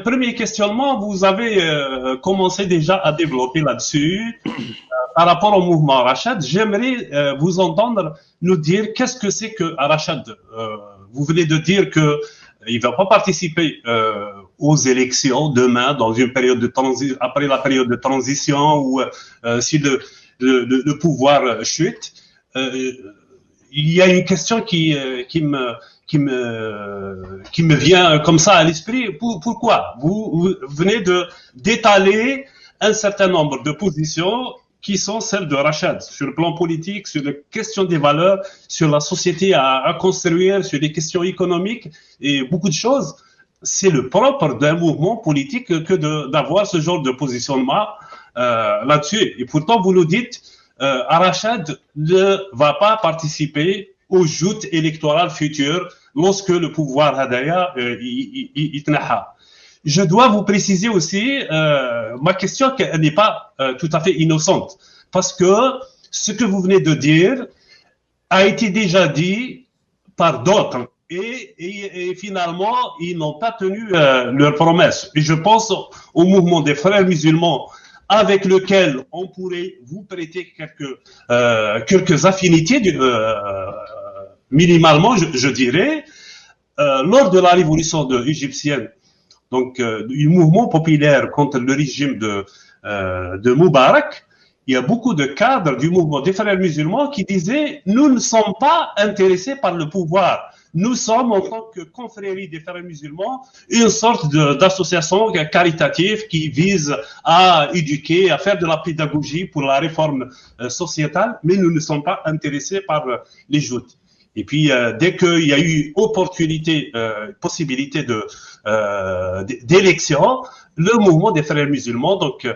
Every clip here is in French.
Premier questionnement, vous avez commencé déjà à développer là-dessus. Par rapport au mouvement Arachad, j'aimerais vous entendre nous dire qu'est-ce que c'est que Arachad. Vous venez de dire que il va pas participer aux élections demain dans une période de transition, après la période de transition ou si le pouvoir chute. Euh, il y a une question qui me vient comme ça à l'esprit. Pourquoi vous venez d'étaler un certain nombre de positions qui sont celles de Rachad sur le plan politique, sur les questions des valeurs, sur la société à construire, sur les questions économiques et beaucoup de choses. C'est le propre d'un mouvement politique que d'avoir ce genre de positionnement là-dessus. Et pourtant, vous nous dites, Arachad ne va pas participer aux joutes électorales futures lorsque le pouvoir Hadaya itnaha. Je dois vous préciser aussi, ma question n'est pas tout à fait innocente, parce que ce que vous venez de dire a été déjà dit par d'autres. Et finalement, ils n'ont pas tenu leurs promesses. Et je pense au mouvement des frères musulmans avec lequel on pourrait vous prêter quelques affinités, minimalement, je dirais. Lors de la révolution égyptienne, donc du mouvement populaire contre le régime de Moubarak, il y a beaucoup de cadres du mouvement des frères musulmans qui disaient « Nous ne sommes pas intéressés par le pouvoir. Nous sommes, en tant que confrérie des frères musulmans, une sorte d'association caritative qui vise à éduquer, à faire de la pédagogie pour la réforme sociétale, mais nous ne sommes pas intéressés par les joutes. » Et puis, dès qu'il y a eu opportunité, possibilité d'élection, le mouvement des frères musulmans donc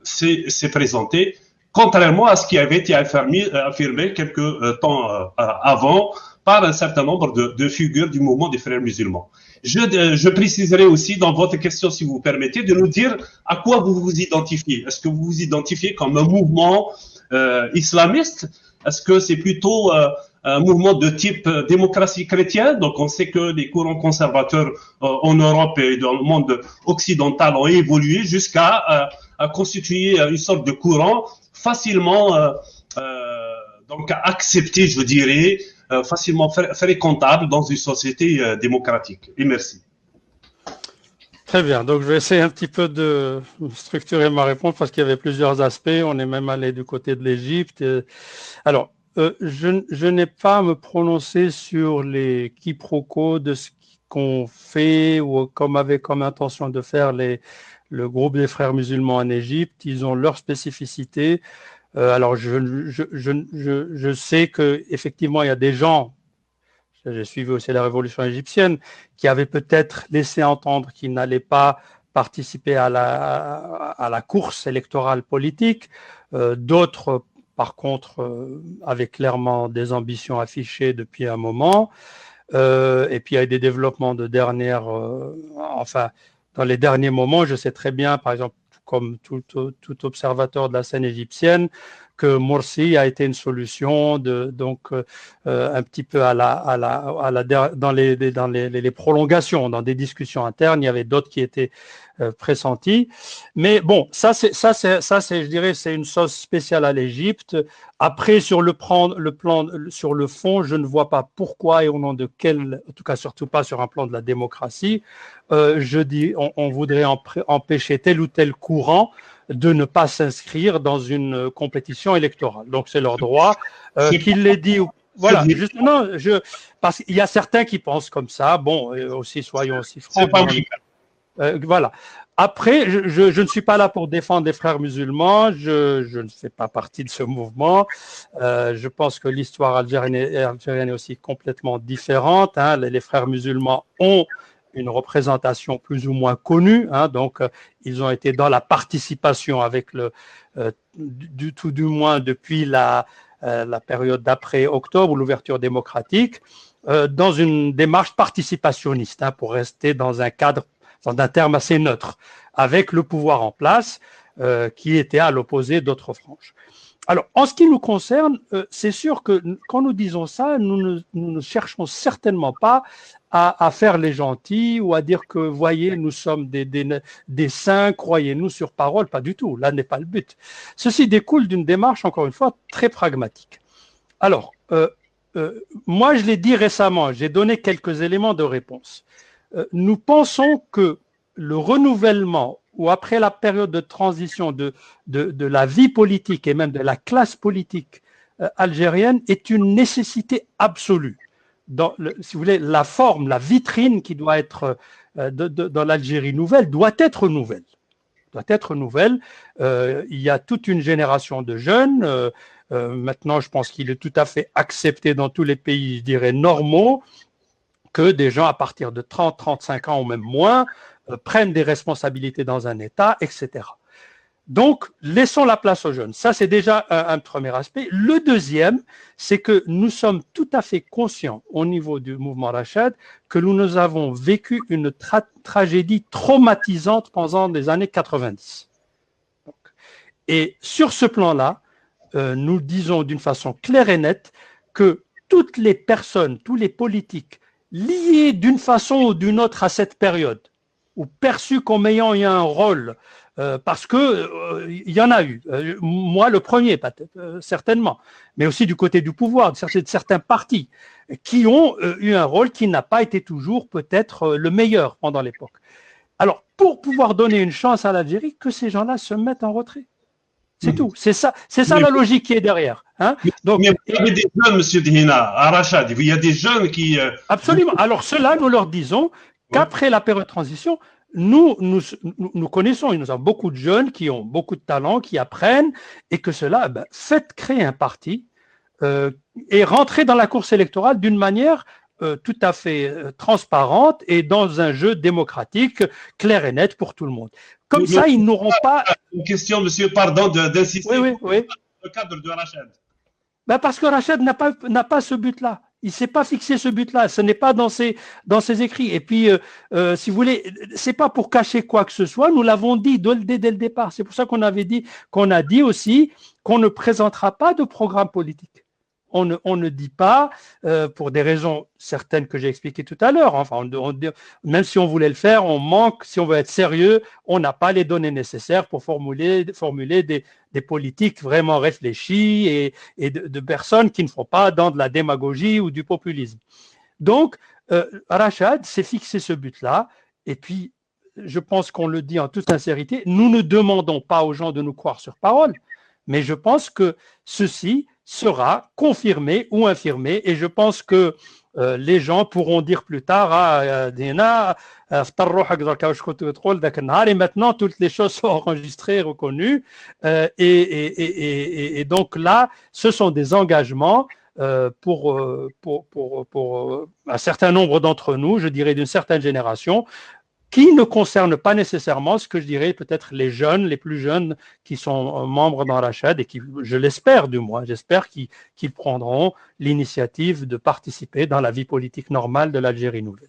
s'est présenté, contrairement à ce qui avait été affirmé quelques temps avant par un certain nombre de figures du mouvement des frères musulmans. Je préciserai aussi dans votre question, si vous permettez, de nous dire à quoi vous vous identifiez. Est-ce que vous vous identifiez comme un mouvement islamiste? Est-ce que c'est plutôt un mouvement de type démocratie chrétienne? Donc on sait que les courants conservateurs en Europe et dans le monde occidental ont évolué jusqu'à constituer une sorte de courant facilement donc accepté, je dirais, facilement fréquentable dans une société démocratique. Et merci. Très bien, donc je vais essayer un petit peu de structurer ma réponse parce qu'il y avait plusieurs aspects. On est même allé du côté de l'Égypte. Alors, je n'ai pas à me prononcer sur les quiproquos de ce qu'on fait ou comme avait comme intention de faire le groupe des frères musulmans en Égypte. Ils ont leur spécificité. Alors, je sais qu'effectivement, il y a des gens, j'ai suivi aussi la révolution égyptienne, qui avaient peut-être laissé entendre qu'ils n'allaient pas participer à la course électorale politique. D'autres, par contre, avaient clairement des ambitions affichées depuis un moment. Et puis, il y a eu des développements enfin, dans les derniers moments, je sais très bien, par exemple, comme tout observateur de la scène égyptienne, que Morsi a été une solution donc un petit peu dans les prolongations, dans des discussions internes. Il y avait d'autres qui étaient pressentis. Mais bon, ça c'est, je dirais, c'est une sauce spéciale à l'Égypte. Après, sur le fond, je ne vois pas pourquoi et au nom de quel, en tout cas surtout pas sur un plan de la démocratie, je dis, on voudrait empêcher tel ou tel courant de ne pas s'inscrire dans une compétition électorale. Donc, c'est leur droit. Qu'il l'ait dit ou... Voilà, justement, parce qu'il y a certains qui pensent comme ça. Bon, aussi, soyons aussi francs. Voilà. Après, je ne suis pas là pour défendre les frères musulmans. Je ne fais pas partie de ce mouvement. Je pense que l'histoire algérienne est aussi complètement différente. Hein. Les frères musulmans ont une représentation plus ou moins connue, hein, donc ils ont été dans la participation avec tout du moins depuis la période d'après octobre, l'ouverture démocratique, dans une démarche participationniste, hein, pour rester dans un cadre, dans un terme assez neutre, avec le pouvoir en place qui était à l'opposé d'autres franges. Alors, en ce qui nous concerne, c'est sûr que quand nous disons ça, nous ne cherchons certainement pas à faire les gentils ou à dire que, voyez, nous sommes des saints, croyez-nous sur parole, pas du tout, là n'est pas le but. Ceci découle d'une démarche, encore une fois, très pragmatique. Alors, moi je l'ai dit récemment, j'ai donné quelques éléments de réponse. Nous pensons que le renouvellement ou après la période de transition de la vie politique et même de la classe politique algérienne est une nécessité absolue. Si vous voulez, la forme, la vitrine qui doit être dans l'Algérie nouvelle doit être nouvelle. Il y a toute une génération de jeunes. Maintenant, je pense qu'il est tout à fait accepté dans tous les pays, je dirais, normaux, que des gens à partir de 30, 35 ans ou même moins prennent des responsabilités dans un État, etc. Donc, laissons la place aux jeunes. Ça, c'est déjà un premier aspect. Le deuxième, c'est que nous sommes tout à fait conscients au niveau du mouvement Rachad que nous avons vécu une tragédie traumatisante pendant les années 90. Et sur ce plan-là, nous disons d'une façon claire et nette que toutes les personnes, tous les politiques liés d'une façon ou d'une autre à cette période, ou perçus comme ayant eu un rôle, parce que il y en a eu. Moi, le premier, certainement, mais aussi du côté du pouvoir, de certains partis, qui ont eu un rôle qui n'a pas été toujours peut-être le meilleur pendant l'époque. Alors, pour pouvoir donner une chance à l'Algérie, que ces gens-là se mettent en retrait. C'est tout. C'est ça la logique qui est derrière. Hein. Donc, il y avait des jeunes, M. Dihina, à Rachad, il y a des jeunes qui... Absolument. Alors, ceux-là, nous leur disons qu'après la période de transition, nous connaissons, nous avons beaucoup de jeunes qui ont beaucoup de talent, qui apprennent, et que cela, faites créer un parti et rentrer dans la course électorale d'une manière tout à fait transparente et dans un jeu démocratique, clair et net pour tout le monde. Comme ça, ils n'auront pas... Une question, monsieur, pardon d'insister. Oui. Le cadre de Rachad. Parce que Rachad n'a pas ce but-là. Il ne s'est pas fixé ce but-là. Ce n'est pas dans ses écrits. Et puis, si vous voulez, ce n'est pas pour cacher quoi que ce soit. Nous l'avons dit dès le départ. C'est pour ça qu'on a dit aussi qu'on ne présentera pas de programme politique. On ne dit pas, pour des raisons certaines que j'ai expliquées tout à l'heure, enfin, même si on voulait le faire, on manque, si on veut être sérieux, on n'a pas les données nécessaires pour formuler des politiques vraiment réfléchies et de personnes qui ne font pas dans de la démagogie ou du populisme. Donc, Rachad s'est fixé ce but-là, et puis, je pense qu'on le dit en toute sincérité, nous ne demandons pas aux gens de nous croire sur parole, mais je pense que ceci sera confirmé ou infirmé, et je pense que les gens pourront dire plus tard et maintenant toutes les choses sont enregistrées, reconnues, et donc là ce sont des engagements pour un certain nombre d'entre nous, je dirais d'une certaine génération, qui ne concerne pas nécessairement ce que je dirais peut-être les plus jeunes qui sont membres dans Rachad et qui, je l'espère du moins, j'espère qu'ils prendront l'initiative de participer dans la vie politique normale de l'Algérie nouvelle.